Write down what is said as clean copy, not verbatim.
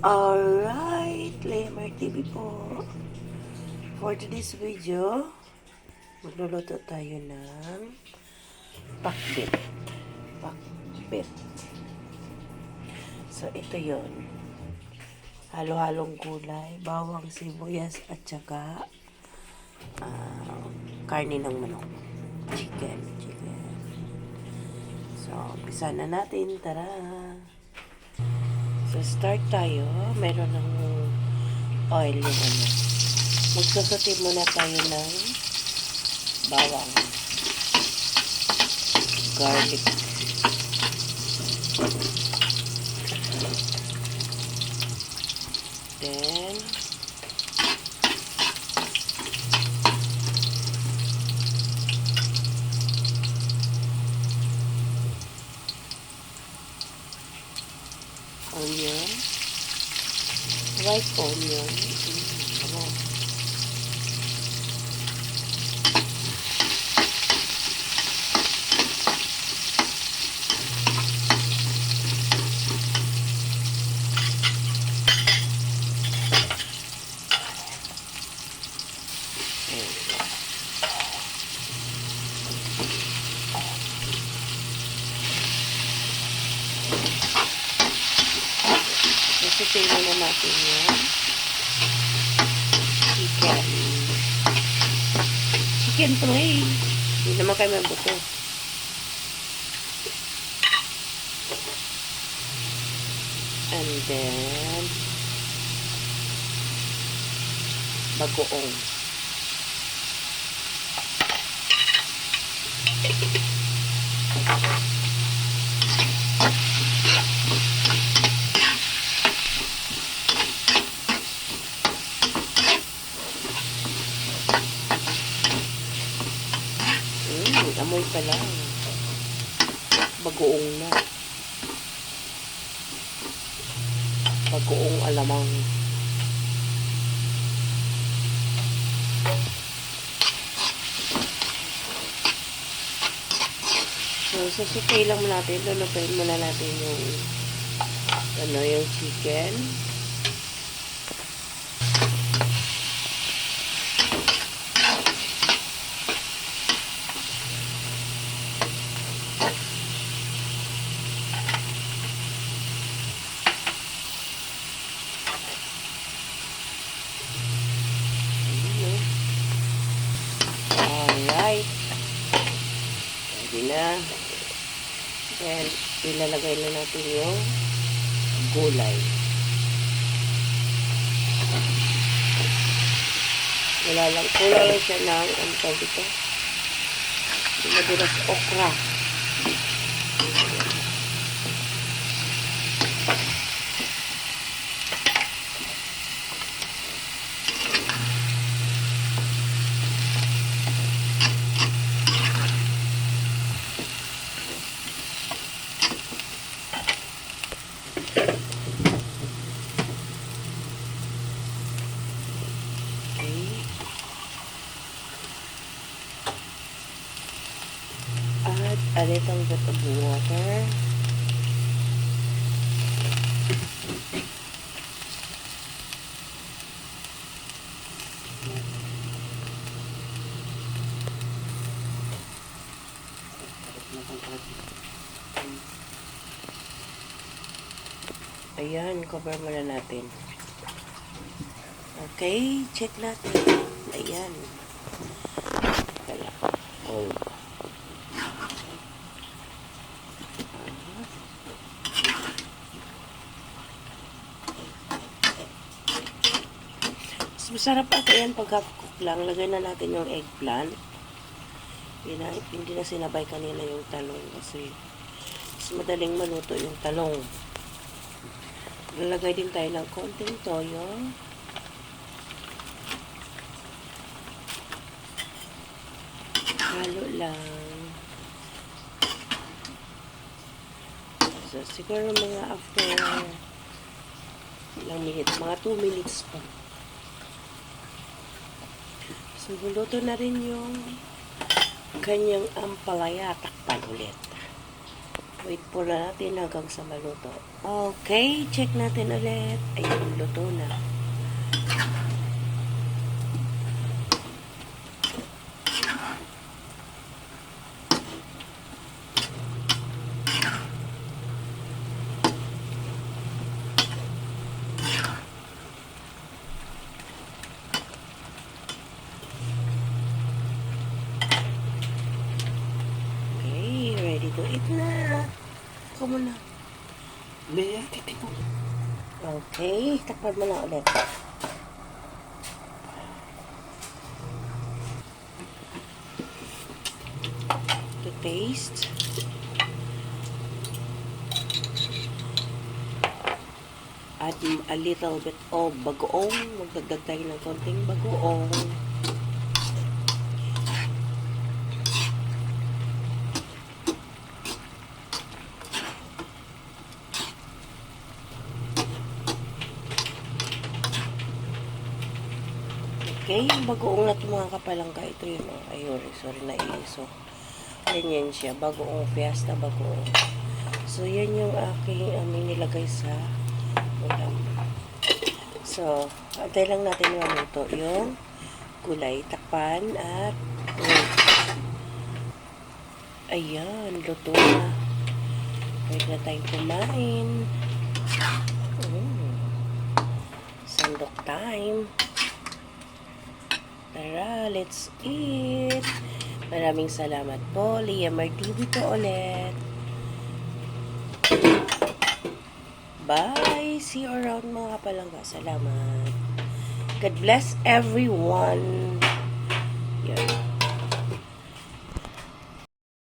Alright, Lemar TV po. For today's video, magluluto tayo ng pakbit. Pakbit. So, ito yon. Halo-halong gulay, bawang, sibuyas, at saka karne ng manok. Chicken. So, umpisa na natin. Tara! So, start tayo. Meron ng oil yung ano. Magsasaute muna tayo ng bawang, garlic, then onion, white onion. Isipin na natin yung chicken. Chicken to eh. Hindi naman kayo mabuto. And then bagoong. Amoy pa lang. Bagoong na. Bagoong alamang. So, sasutay lang natin. Lulutuin muna natin yung yung chicken. Alright. Ready na. Then, ilalagay na natin yung gulay. Kulang lang siya ng ang tawag ito. Madulas okra. Add a little bit of water. Ayan, cover muna natin. Okay, check natin. Ayan. Oh. Masarap ito yan pag half-cook lang. Lagay na natin yung eggplant. Hindi na sinabay kanina yung talong kasi mas madaling maluto yung talong. Lalagay din tayo ng konting toyo. Halo lang. So, siguro mga after ilang minutes, mga 2 minutes pa. So, luto na rin yung kanyang ampalaya. Takpan ulit. Wait po na natin hanggang sa maluto. Okay, check natin ulit. Ayun, luto na. Okay, ready to eat na. Ako muna. Leia, titik mo. Okay, takpan mo na ulit. To taste. Add a little bit of bagoong. Magdagdag tayo ng konting bagoong. Okay, yung bagoong na ito mga kapalangga, ito yun. Ayun, sorry na iso. Ganyan siya, bagoong fiesta, bagoong. So, yan yung aking nilagay sa ulam. So, antay lang natin maluto yung gulay, takpan, at ayan, luto na. Pwede na tayong kumain. Sandok time. Tara, let's eat. Maraming salamat po. Liamar TV po ulit. Bye. See you around mga kapalangga. Salamat. God bless everyone. Yeah.